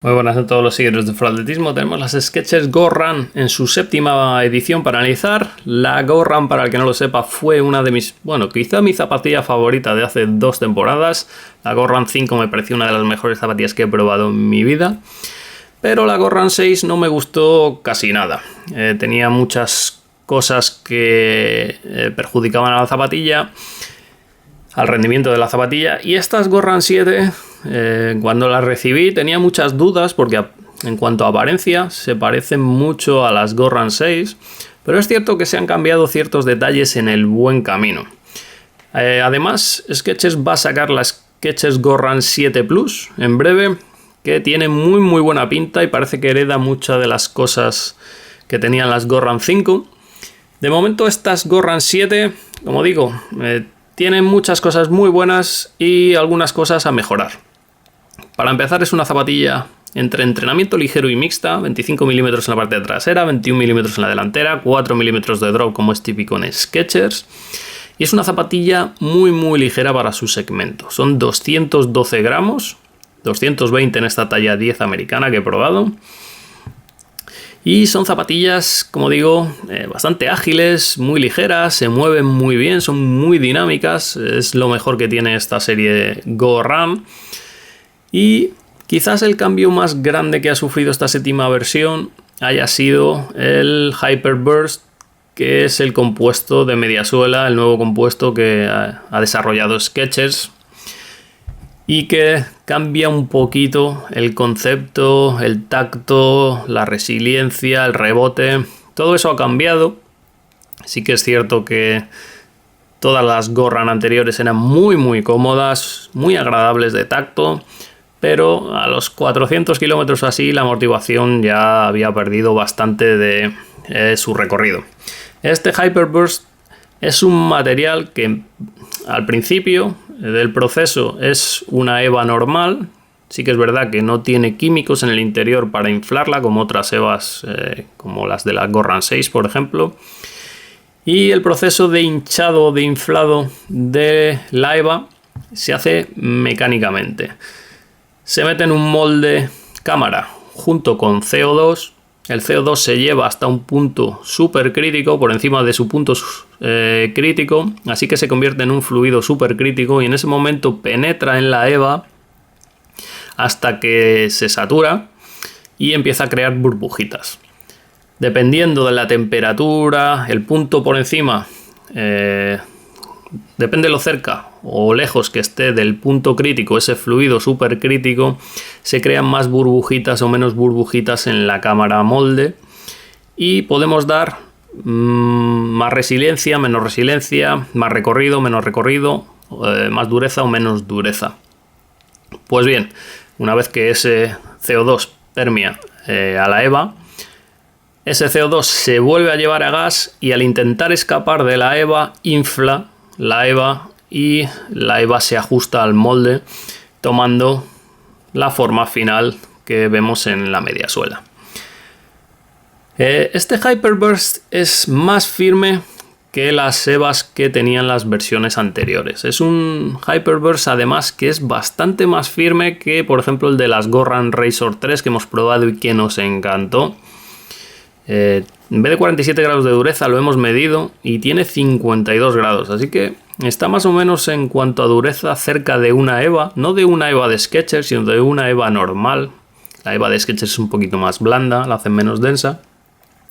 Muy buenas a todos los seguidores de Full-Atletismo. Tenemos las Skechers Go Run en su séptima edición para analizar. La Go Run, para el que no lo sepa, fue una de mis, quizá mi zapatilla favorita de hace 2 temporadas. La Go Run 5 me pareció una de las mejores zapatillas que he probado en mi vida. Pero la Go Run 6 no me gustó casi nada. Tenía muchas cosas que perjudicaban a la zapatilla, al rendimiento de la zapatilla, y estas Go Run 7 cuando las recibí tenía muchas dudas porque en cuanto a apariencia se parecen mucho a las Go Run 6, pero es cierto que se han cambiado ciertos detalles en el buen camino. Además, Skechers va a sacar la Skechers Go Run 7 Plus en breve, que tiene muy buena pinta y parece que hereda muchas de las cosas que tenían las Go Run 5. De momento estas Go Run 7, como digo, tienen muchas cosas muy buenas y algunas cosas a mejorar. Para empezar, es una zapatilla entre entrenamiento ligero y mixta, 25 milímetros en la parte trasera, 21 milímetros en la delantera, 4 milímetros de drop como es típico en Skechers. Y es una zapatilla muy ligera para su segmento. Son 212 gramos, 220 en esta talla 10 americana que he probado. Y son zapatillas, como digo, bastante ágiles, muy ligeras, se mueven muy bien, son muy dinámicas. Es lo mejor que tiene esta serie Go Run. Y quizás el cambio más grande que ha sufrido esta séptima versión haya sido el Hyper Burst, que es el compuesto de mediasuela, el nuevo compuesto que ha desarrollado Skechers, y que cambia un poquito el concepto, el tacto, la resiliencia, el rebote. Todo eso ha cambiado. Sí que es cierto que todas las Go Run anteriores eran muy cómodas, muy agradables de tacto, pero a los 400 kilómetros así la amortiguación ya había perdido bastante de su recorrido. Este Hyperburst es un material que al principio del proceso es una EVA normal. Sí que es verdad que no tiene químicos en el interior para inflarla como otras EVAs, como las de la Go Run 6, por ejemplo. Y el proceso de hinchado, de inflado de la EVA se hace mecánicamente. Se mete en un molde cámara junto con CO2. El CO2 se lleva hasta un punto súper crítico, por encima de su punto crítico, así que se convierte en un fluido súper crítico y en ese momento penetra en la EVA hasta que se satura y empieza a crear burbujitas. Dependiendo de la temperatura, el punto por encima, depende de lo cerca o lejos que esté del punto crítico, ese fluido súper crítico, se crean más burbujitas o menos burbujitas en la cámara molde y podemos dar más resiliencia, menos resiliencia, más recorrido, menos recorrido, más dureza o menos dureza. Pues bien, una vez que ese CO2 permea a la EVA, ese CO2 se vuelve a llevar a gas y al intentar escapar de la EVA infla la EVA y la EVA se ajusta al molde tomando la forma final que vemos en la mediasuela. Este Hyperburst es más firme que las EVAs que tenían las versiones anteriores. Es un Hyperburst además que es bastante más firme que por ejemplo el de las Go Run Razor 3 que hemos probado y que nos encantó. En vez de 47 grados de dureza lo hemos medido y tiene 52 grados, así que está más o menos en cuanto a dureza cerca de una EVA, no de una EVA de Skechers, sino de una EVA normal. La EVA de Skechers es un poquito más blanda, la hacen menos densa.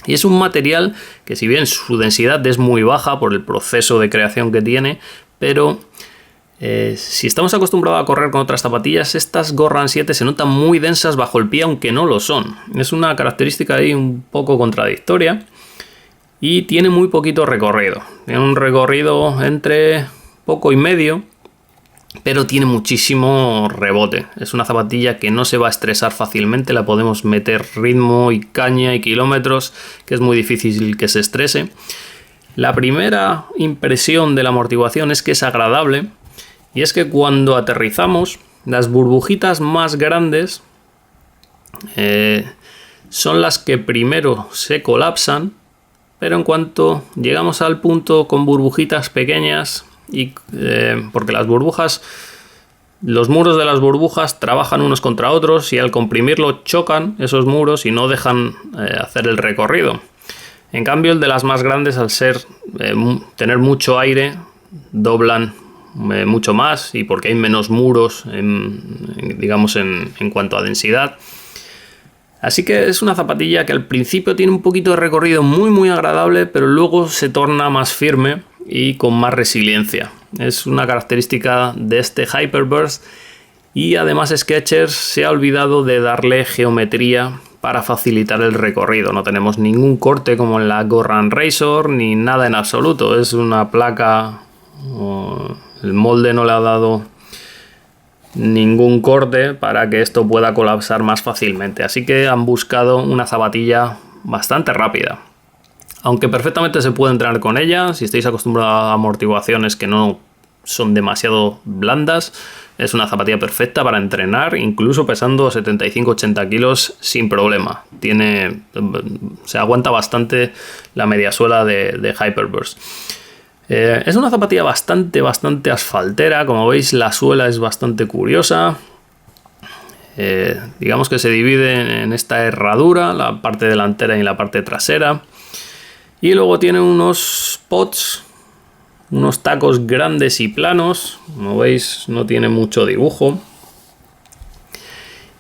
Y es un material que, si bien su densidad es muy baja por el proceso de creación que tiene, pero si estamos acostumbrados a correr con otras zapatillas, estas Go Run 7 se notan muy densas bajo el pie, aunque no lo son. Es una característica ahí un poco contradictoria. Y tiene muy poquito recorrido. Tiene un recorrido entre poco y medio, pero tiene muchísimo rebote. Es una zapatilla que no se va a estresar fácilmente. La podemos meter ritmo y caña y kilómetros, que es muy difícil que se estrese. La primera impresión de la amortiguación es que es agradable. Y es que cuando aterrizamos, las burbujitas más grandes son las que primero se colapsan, pero en cuanto llegamos al punto con burbujitas pequeñas, porque las burbujas Los muros de las burbujas trabajan unos contra otros y al comprimirlo chocan esos muros y no dejan hacer el recorrido. En cambio, el de las más grandes, al tener mucho aire, doblan mucho más, y porque hay menos muros digamos en cuanto a densidad. Así que es una zapatilla que al principio tiene un poquito de recorrido muy agradable, pero luego se torna más firme y con más resiliencia. Es una característica de este Hyperburst, y además Skechers se ha olvidado de darle geometría para facilitar el recorrido. No tenemos ningún corte como en la Goran Razor, ni nada en absoluto. Es una placa, el molde no le ha dado ningún corte para que esto pueda colapsar más fácilmente. Así que han buscado una zapatilla bastante rápida. Aunque perfectamente se puede entrenar con ella, si estáis acostumbrados a amortiguaciones que no son demasiado blandas, es una zapatilla perfecta para entrenar, incluso pesando 75-80 kilos sin problema. Se aguanta bastante la mediasuela de Hyperburst. Es una zapatilla bastante asfaltera. Como veis, la suela es bastante curiosa. Digamos que se divide en esta herradura, la parte delantera y la parte trasera. Y luego tiene unos pods, unos tacos grandes y planos. Como veis, no tiene mucho dibujo.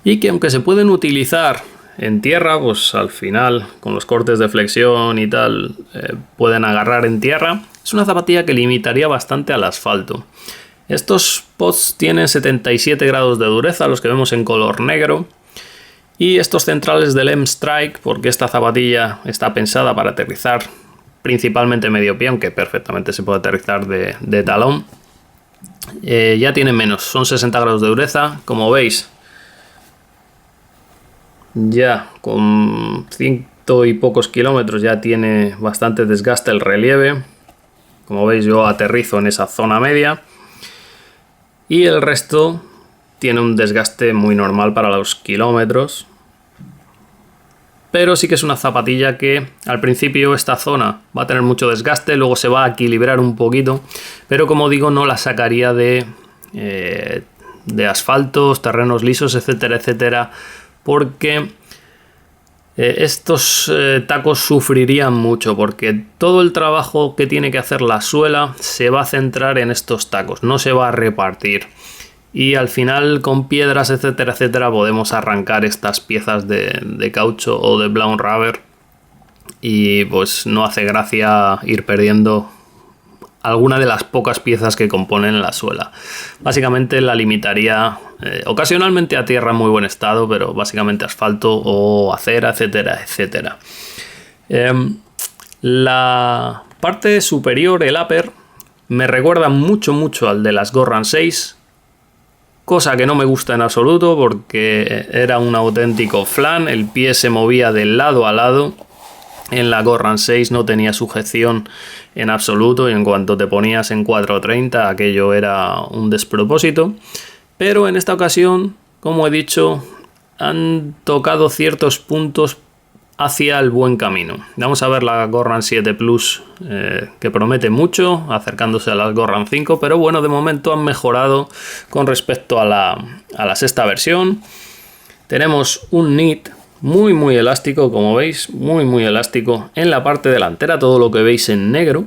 Y que aunque se pueden utilizar en tierra, pues al final, con los cortes de flexión y tal, pueden agarrar en tierra. Es una zapatilla que limitaría bastante al asfalto. Estos pods tienen 77 grados de dureza, los que vemos en color negro. Y estos centrales del M-Strike, porque esta zapatilla está pensada para aterrizar principalmente medio pie, aunque perfectamente se puede aterrizar de talón, ya tienen menos, son 60 grados de dureza. Como veis, ya con 100 y pocos kilómetros ya tiene bastante desgaste el relieve. Como veis, yo aterrizo en esa zona media y el resto tiene un desgaste muy normal para los kilómetros. Pero sí que es una zapatilla que al principio esta zona va a tener mucho desgaste, luego se va a equilibrar un poquito, pero como digo, no la sacaría de asfaltos, terrenos lisos, etcétera, etcétera, porque estos tacos sufrirían mucho, porque todo el trabajo que tiene que hacer la suela se va a centrar en estos tacos, no se va a repartir. Y al final, con piedras, etcétera, etcétera, podemos arrancar estas piezas de caucho o de brown rubber, y pues no hace gracia ir perdiendo alguna de las pocas piezas que componen la suela. Básicamente la limitaría ocasionalmente a tierra en muy buen estado, pero básicamente asfalto o acera, etcétera, etcétera. La parte superior, el upper, me recuerda mucho al de las Goran 6, cosa que no me gusta en absoluto porque era un auténtico flan, el pie se movía de lado a lado. En la Goran 6 no tenía sujeción en absoluto, y en cuanto te ponías en 430 aquello era un despropósito. Pero en esta ocasión, como he dicho, han tocado ciertos puntos hacia el buen camino. Vamos a ver la Goran 7 Plus, que promete mucho, acercándose a las Goran 5, pero bueno, de momento han mejorado con respecto a la sexta versión. Tenemos un knit muy elástico, como veis, muy elástico en la parte delantera, todo lo que veis en negro,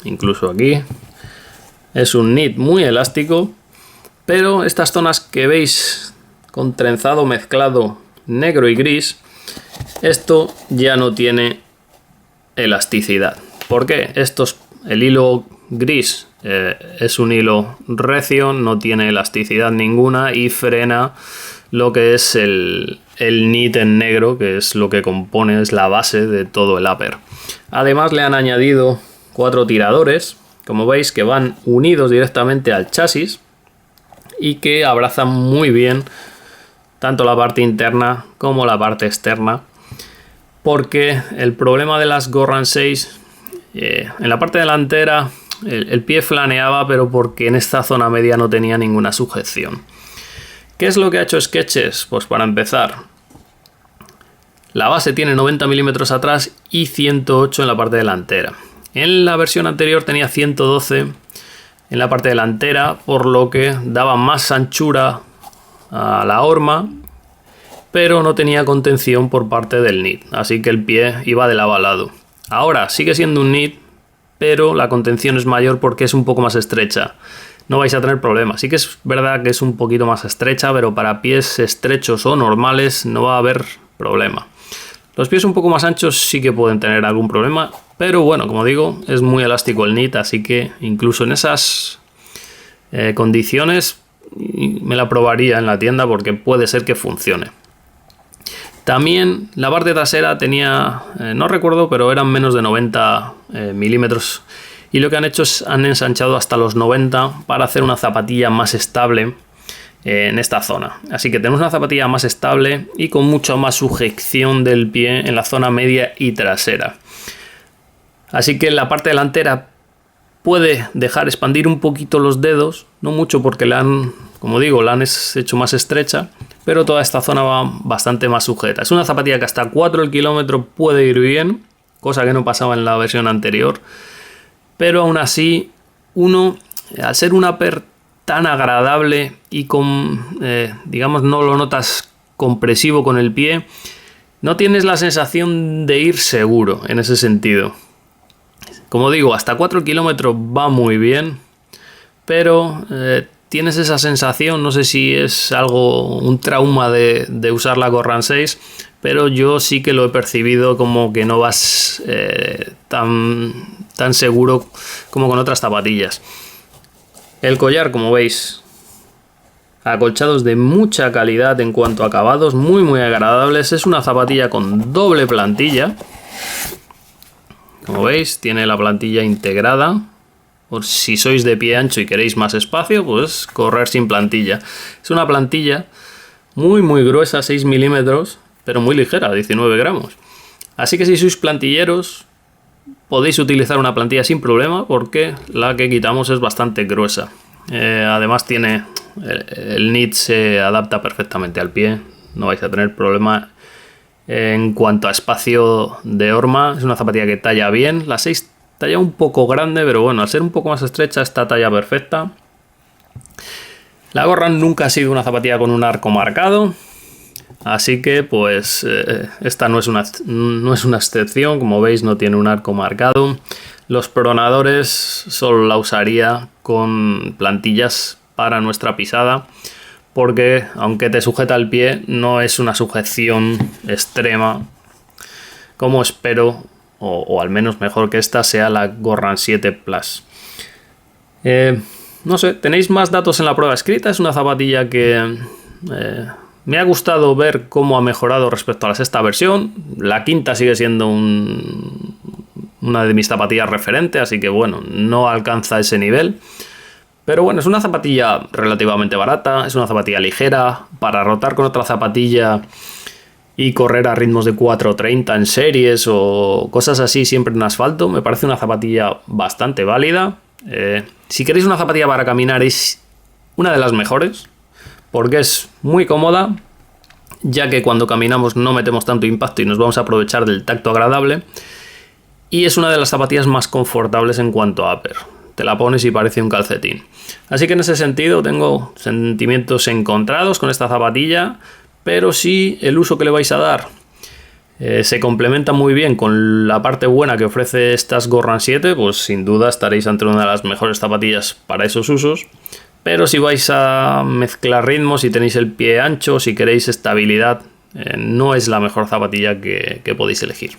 incluso aquí, es un knit muy elástico, pero estas zonas que veis con trenzado mezclado negro y gris, esto ya no tiene elasticidad. ¿Por qué? El hilo gris es un hilo recio, no tiene elasticidad ninguna y frena lo que es el knit en negro, que es lo que compone, es la base de todo el upper. Además le han añadido 4 tiradores, como veis, que van unidos directamente al chasis y que abrazan muy bien tanto la parte interna como la parte externa, porque el problema de las Goran 6, en la parte delantera el pie flaneaba, pero porque en esta zona media no tenía ninguna sujeción. ¿Qué es lo que ha hecho Skechers? Pues para empezar, la base tiene 90 milímetros atrás y 108 en la parte delantera. En la versión anterior tenía 112 en la parte delantera, por lo que daba más anchura a la horma, pero no tenía contención por parte del knit, así que el pie iba de lado a lado. Ahora sigue siendo un knit, pero la contención es mayor porque es un poco más estrecha. No vais a tener problemas. Sí que es verdad que es un poquito más estrecha, pero para pies estrechos o normales no va a haber problema. Los pies un poco más anchos sí que pueden tener algún problema, pero bueno, como digo, es muy elástico el knit, así que incluso en esas condiciones me la probaría en la tienda porque puede ser que funcione. También la parte trasera tenía, no recuerdo, pero eran menos de 90 milímetros. Y lo que han hecho es han ensanchado hasta los 90 para hacer una zapatilla más estable en esta zona. Así que tenemos una zapatilla más estable y con mucha más sujeción del pie en la zona media y trasera. Así que la parte delantera puede dejar expandir un poquito los dedos, no mucho porque la han, como digo, la han hecho más estrecha, pero toda esta zona va bastante más sujeta. Es una zapatilla que hasta 4 el kilómetro puede ir bien, cosa que no pasaba en la versión anterior. Pero aún así, al ser un upper tan agradable y con, digamos, no lo notas compresivo con el pie, no tienes la sensación de ir seguro en ese sentido. Como digo, hasta 4 kilómetros va muy bien, pero tienes esa sensación, no sé si es un trauma de usar la Goran 6, pero yo sí que lo he percibido como que no vas tan seguro como con otras zapatillas. El collar, como veis, acolchados de mucha calidad en cuanto a acabados, muy agradables. Es una zapatilla con doble plantilla. Como veis, tiene la plantilla integrada. Por si sois de pie ancho y queréis más espacio, pues correr sin plantilla. Es una plantilla muy gruesa, 6 milímetros, pero muy ligera, 19 gramos. Así que si sois plantilleros, podéis utilizar una plantilla sin problema porque la que quitamos es bastante gruesa. Además tiene el knit se adapta perfectamente al pie, no vais a tener problema en cuanto a espacio de horma. Es una zapatilla que talla bien, la 6 talla un poco grande, pero bueno, al ser un poco más estrecha esta talla perfecta. La Goran nunca ha sido una zapatilla con un arco marcado, así que pues esta no es una excepción. Como veis, no tiene un arco marcado. Los pronadores solo la usaría con plantillas para nuestra pisada, porque aunque te sujeta el pie, no es una sujeción extrema como espero, o al menos mejor que esta sea la Goran 7 Plus. No sé, tenéis más datos en la prueba escrita. Es una zapatilla que me ha gustado ver cómo ha mejorado respecto a la sexta versión. La quinta sigue siendo una de mis zapatillas referentes, así que bueno, no alcanza ese nivel. Pero bueno, es una zapatilla relativamente barata, es una zapatilla ligera para rotar con otra zapatilla y correr a ritmos de 4.30 en series o cosas así siempre en asfalto. Me parece una zapatilla bastante válida. Si queréis una zapatilla para caminar, es una de las mejores porque es muy cómoda, ya que cuando caminamos no metemos tanto impacto y nos vamos a aprovechar del tacto agradable, y es una de las zapatillas más confortables en cuanto a upper. Te la pones y parece un calcetín. Así que en ese sentido tengo sentimientos encontrados con esta zapatilla, pero sí el uso que le vais a dar se complementa muy bien con la parte buena que ofrece estas Goran 7, pues sin duda estaréis ante una de las mejores zapatillas para esos usos. Pero si vais a mezclar ritmos, si tenéis el pie ancho, si queréis estabilidad, no es la mejor zapatilla que podéis elegir.